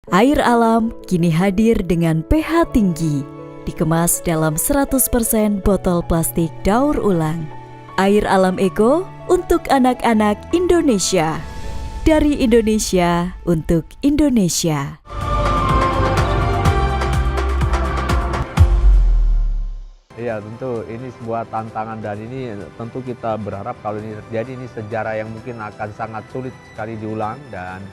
Air alam kini hadir dengan pH tinggi, dikemas dalam 100% botol plastik daur ulang. Air alam Eko untuk anak-anak Indonesia. Dari Indonesia untuk Indonesia. Iya, tentu ini sebuah tantangan dan ini tentu kita berharap kalau ini terjadi, ini sejarah yang mungkin akan sangat sulit sekali diulang. Dan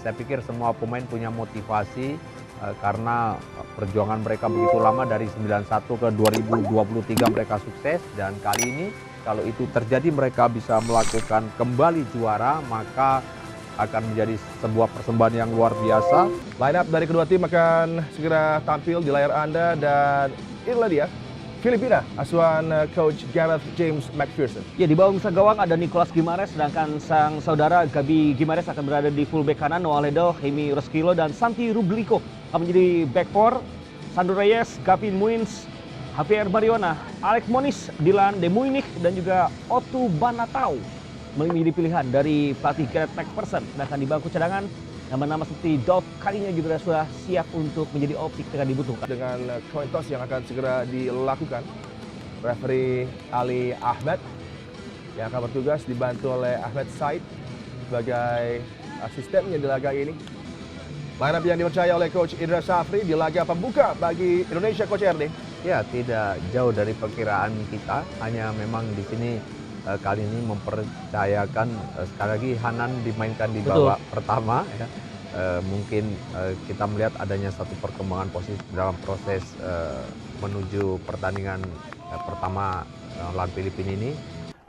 saya pikir semua pemain punya motivasi karena perjuangan mereka begitu lama dari 91 ke 2023 mereka sukses, dan kali ini kalau itu terjadi mereka bisa melakukan kembali juara, maka akan menjadi sebuah persembahan yang luar biasa. Line up dari kedua tim akan segera tampil di layar Anda, dan inilah dia Filipina, asuhan Coach Gareth James McPherson. Ya, di bawah misal gawang ada Nicolas Guimares, sedangkan sang saudara Gabi Guimares akan berada di fullback kanan. Noah Ledo, Jaime Roskillo, dan Santi Rublico akan menjadi back four. Sandro Reyes, Gavin Muins, Javier Mariona, Alex Moniz, Dylan De Muynik, dan juga Otu Banatau menjadi pilihan dari pelatih Gareth McPherson. Sedangkan di bangku cadangan, nama-nama seperti Dov kalinya juga sudah siap untuk menjadi opsi ketika dibutuhkan. Dengan coin toss yang akan segera dilakukan, referee Ali Ahmed yang akan bertugas dibantu oleh Ahmed Said sebagai asistennya di laga ini. Line up yang dipercaya oleh Coach Indra Safri di laga pembuka bagi Indonesia, Coach RD. Ya, tidak jauh dari perkiraan kita, hanya memang di sini kali ini mempercayakan sekali lagi Hanan dimainkan di babak pertama ya. Mungkin kita melihat adanya satu perkembangan positif dalam proses menuju pertandingan pertama lawan Filipina ini.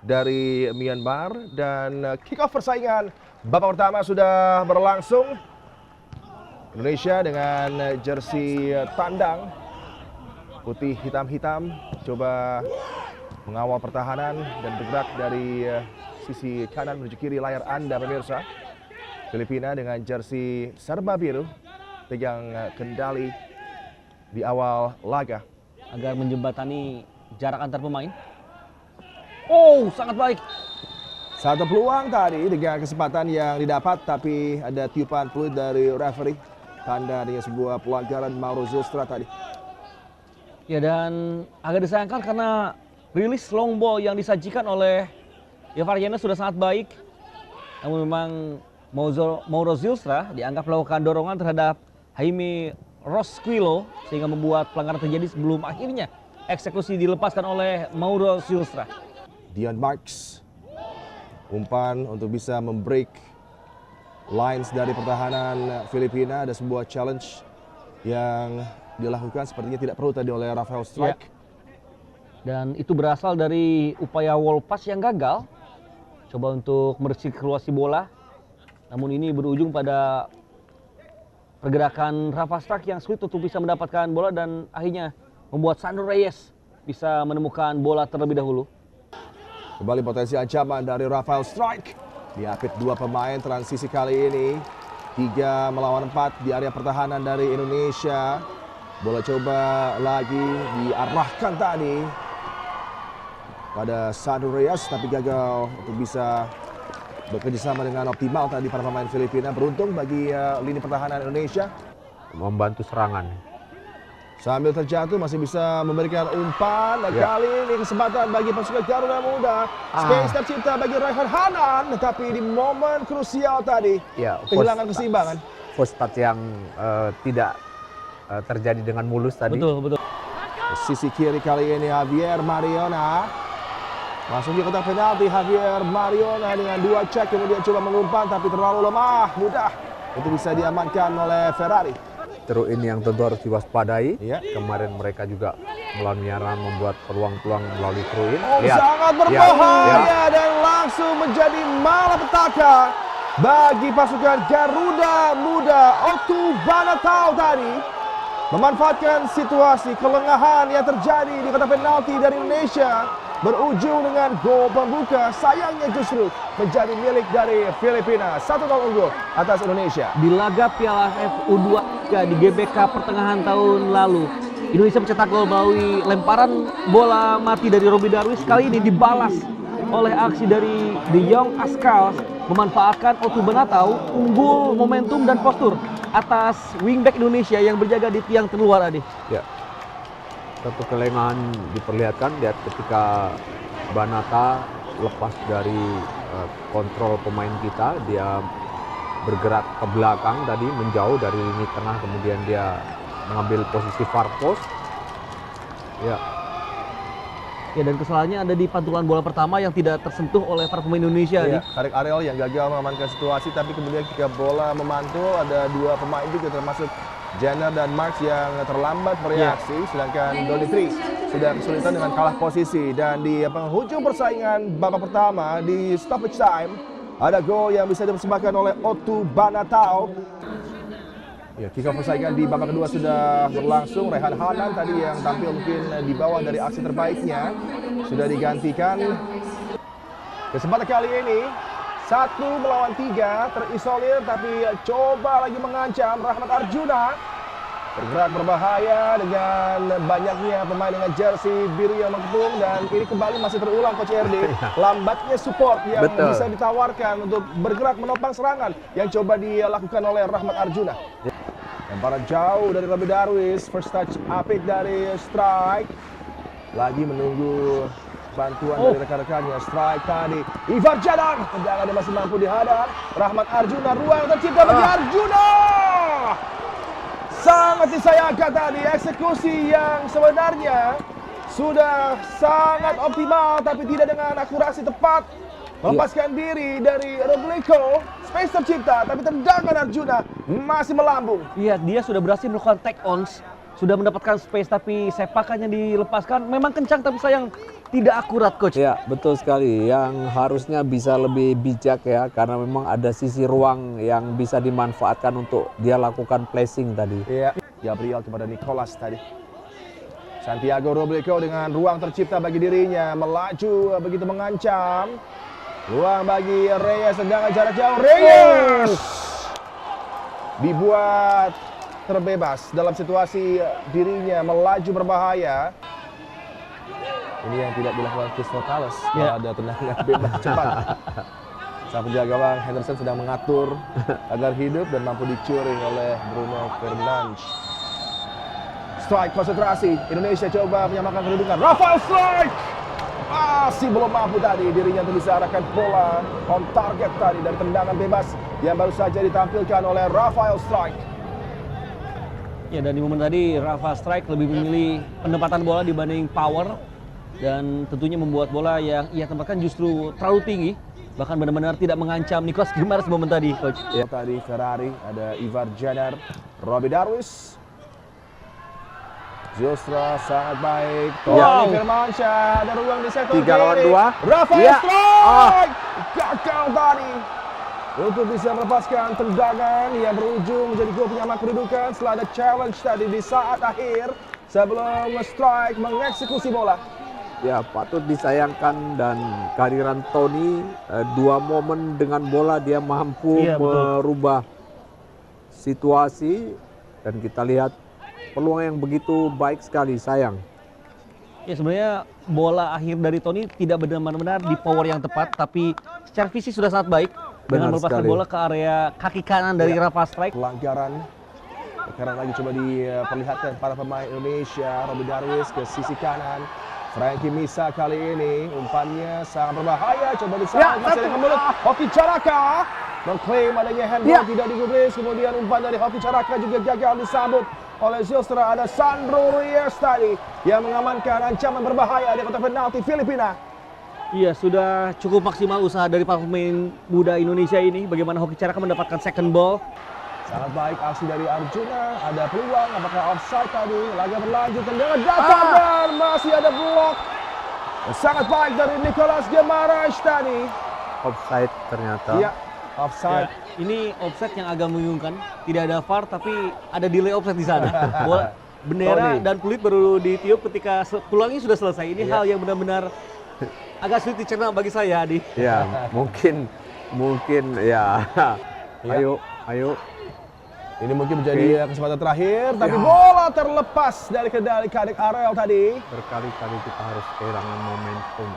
Dari Myanmar, dan kick off persaingan babak pertama sudah berlangsung. Indonesia dengan jersey tandang putih hitam-hitam coba mengawal pertahanan dan bergerak dari sisi kanan menuju kiri layar Anda, pemirsa. Filipina dengan jersey serba biru pegang kendali di awal laga Agar menjembatani jarak antar pemain. Oh, sangat baik. Satu peluang tadi dengan kesempatan yang didapat, tapi ada tiupan fluid dari referee, tanda dengan sebuah pelanggaran Mauro Zylstra tadi. Ya, dan agak disayangkan karena rilis long ball yang disajikan oleh Yevariana sudah sangat baik. Namun memang Mauro Zylstra dianggap melakukan dorongan terhadap Jaime Roskillo sehingga membuat pelanggaran terjadi sebelum akhirnya eksekusi dilepaskan oleh Mauro Zylstra. Dion Marks, umpan untuk bisa membreak lines dari pertahanan Filipina. Ada sebuah challenge yang dilakukan, sepertinya tidak perlu tadi oleh Rafael Strike. Ya. Dan itu berasal dari upaya wall pass yang gagal. Coba untuk mersirkulasi bola. Namun ini berujung pada pergerakan Rafa Stark yang sulit untuk bisa mendapatkan bola, dan akhirnya membuat Sandro Reyes bisa menemukan bola terlebih dahulu. Kembali potensi ancaman dari Rafael Strike. Diapit dua pemain transisi kali ini. 3 melawan 4 di area pertahanan dari Indonesia. Bola coba lagi diarahkan tadi pada Sandro Reyes, tapi gagal untuk bisa bekerjasama dengan optimal tadi para pemain Filipina. Beruntung bagi lini pertahanan Indonesia. Membantu serangan. Sambil terjatuh masih bisa memberikan umpan. Kali ini kesempatan bagi pasukan Garuda Muda. Space tercipta bagi Raihan Hanan, tetapi di momen krusial tadi kehilangan keseimbangan. First touch yang tidak terjadi dengan mulus tadi. Betul. Sisi kiri kali ini Javier Mariona. Masuk di kotak penalti. Javier Mariona dengan 2 cek, kemudian coba mengumpan tapi terlalu lemah. Mudah itu bisa diamankan oleh Ferrari. Terus ini yang tentu harus diwaspadai. Iya. Kemarin mereka juga melawan Myanmar membuat peluang-peluang melalui throw in. Sangat berbahaya dan langsung menjadi malapetaka bagi pasukan Garuda Muda. Otu Banatau tadi memanfaatkan situasi kelengahan yang terjadi di kotak penalti dari Indonesia, berujung dengan gol pembuka. Sayangnya justru menjadi milik dari Filipina. 1-0 unggul atas Indonesia. Di laga Piala AFF U23 di GBK pertengahan tahun lalu, Indonesia mencetak gol melalui lemparan bola mati dari Robby Darwish. Kali ini dibalas oleh aksi dari De Jong Ascal, memanfaatkan Otu Banatau, unggul momentum dan postur atas wingback Indonesia yang berjaga di tiang terluar, Adi. Ya, satu kelengahan diperlihatkan lihat ketika Banata lepas dari kontrol pemain kita, dia bergerak ke belakang tadi, menjauh dari lini tengah, kemudian dia mengambil posisi far post. Ya, dan kesalahannya ada di pantulan bola pertama yang tidak tersentuh oleh para pemain Indonesia. Iya, Adi. Tarik Ariel yang gagal mengamankan situasi, tapi kemudian ketika bola memantul ada dua pemain juga termasuk Jenner dan Marks yang terlambat bereaksi, sedangkan Donitri sudah kesulitan dengan kalah posisi. Dan di penghujung persaingan babak pertama di stoppage time ada gol yang bisa dipersembahkan oleh Otu Banatao. Ya, kick off persaingan di babak kedua sudah berlangsung. Rehan Hanan tadi yang tampil mungkin di bawah dari aksi terbaiknya sudah digantikan. Kesempatan kali ini 1 melawan 3 terisolir, tapi coba lagi mengancam. Rahmat Arjuna bergerak berbahaya dengan banyaknya pemain dengan jersey biru yang mengepung, dan ini kembali masih terulang Coach RD. Lambatnya support yang bisa ditawarkan untuk bergerak menopang serangan yang coba dilakukan oleh Rahmat Arjuna. Lemparan jauh dari Robbie Darwis, first touch apik dari Strike. Lagi menunggu bantuan dari rekan-rekannya. Strike tadi, Ivar Jadang, tendangan dia masih mampu dihadang. Rahmat Arjuna, ruang tercipta bagi Arjuna. Sangat disayangkan tadi, eksekusi yang sebenarnya sudah sangat optimal, tapi tidak dengan akurasi tepat. Melepaskan diri dari Robliko, space tercipta, tapi tendangan Arjuna masih melambung. Iya, dia sudah berhasil melakukan take ons, sudah mendapatkan space, tapi sepakannya dilepaskan. Memang kencang, tapi sayang tidak akurat, Coach. Ya, betul sekali. Yang harusnya bisa lebih bijak ya, karena memang ada sisi ruang yang bisa dimanfaatkan untuk dia lakukan placing tadi. Iya, Gabriel kepada Nicolas tadi. Santiago Robliko dengan ruang tercipta bagi dirinya, melaju begitu mengancam. Ruang bagi Reyes, tendangan jarak jauh. Reyes dibuat terbebas dalam situasi dirinya melaju berbahaya. Ini yang tidak dilakukan Crystal Palace. Kalau ada tendangan bebas cepat. Sang penjaga gawang Henderson sedang mengatur agar hidup dan mampu dicuring oleh Bruno Fernandes. Strike konsentrasi. Indonesia coba menyamakan kedudukan. Rafael Strike masih belum mampu tadi, dirinya untuk bisa arahkan bola on target tadi dari tendangan bebas yang baru saja ditampilkan oleh Rafael Strike. Ya, dan di momen tadi Rafa Strike lebih memilih penempatan bola dibanding power, dan tentunya membuat bola yang ia tempatkan justru terlalu tinggi, bahkan benar-benar tidak mengancam Nicolas Gimares momen tadi, Coach. Ya, tadi Ferrari, ada Ivar Jenner, Robbie Darwis. Zylstra sangat baik. Tony Firmansyah, ada ruang di sektor 3 lawan kiri. 2. Rafael Strike gagal tadi untuk bisa melepaskan tendangan yang berujung menjadi gol penyama kedudukan setelah ada challenge tadi di saat akhir sebelum Strike mengeksekusi bola. Ya, patut disayangkan, dan kehadiran Tony 2 momen dengan bola dia mampu merubah situasi, dan kita lihat peluang yang begitu baik sekali, sayang. Ya, sebenarnya bola akhir dari Tony tidak benar-benar di power yang tepat, tapi secara fisik sudah sangat baik dengan melepaskan bola ke area kaki kanan dari Rafa Strike. Pelanggaran. Sekarang lagi coba diperlihatkan para pemain Indonesia. Robbie Darwis ke sisi kanan. Frankie Misa kali ini umpannya sangat berbahaya. Coba disambut, masih ada kemulut. Hoki Caraka mengklaim adanya handball tidak digubris. Kemudian umpan dari Hoki Caraka juga gagal disambut oleh Zylstra. Ada Sandro Reyes tadi yang mengamankan ancaman berbahaya di kotak penalti Filipina. Iya, sudah cukup maksimal usaha dari para pemain muda Indonesia ini. Bagaimana Hoki Caraka mendapatkan second ball. Sangat baik aksi dari Arjuna. Ada peluang, apakah offside tadi? Laga berlanjut, tendangan datang dan masih ada blok. Sangat baik dari Nicolas Gimares tadi. Offside ternyata. Iya, offside. Ya, ini offside yang agak membingungkan. Tidak ada VAR, tapi ada delay offside di sana. Bola, bendera dan peluit baru ditiup ketika tulangnya sudah selesai. Ini hal yang benar-benar agak sulit dicerna bagi saya, Adi. Ya, mungkin ya. Ayo. Ini mungkin menjadi kesempatan terakhir, tapi bola terlepas dari kendali Kadek Ariel tadi. Berkali-kali kita harus kehilangan momentum.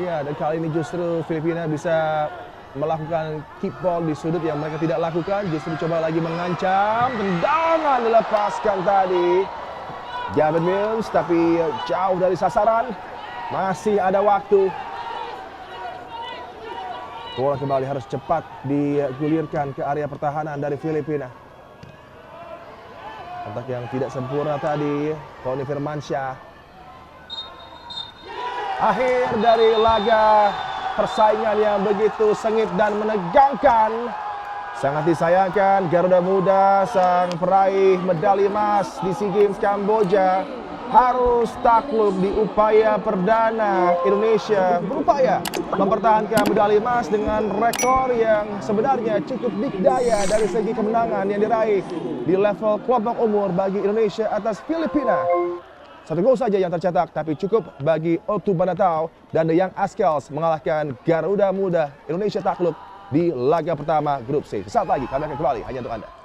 Iya, dan kali ini justru Filipina bisa melakukan kick ball di sudut yang mereka tidak lakukan, justru coba lagi mengancam. Tendangan dilepaskan tadi Gavin Mills, tapi jauh dari sasaran. Masih ada waktu. Bola kembali harus cepat digulirkan ke area pertahanan dari Filipina. Kontak yang tidak sempurna tadi, Tony Firmansyah. Akhir dari laga persaingan yang begitu sengit dan menegangkan. Sangat disayangkan Garuda Muda, sang peraih medali emas di SEA Games Kamboja, harus takluk di upaya perdana. Indonesia berupaya mempertahankan medali emas dengan rekor yang sebenarnya cukup dikdaya dari segi kemenangan yang diraih di level kelompok umur bagi Indonesia atas Filipina. 1 gol saja yang tercetak, tapi cukup bagi Otu Banatau dan The Young Askels mengalahkan Garuda Muda. Indonesia takluk di laga pertama grup C. Sesaat lagi kami akan kembali hanya untuk Anda.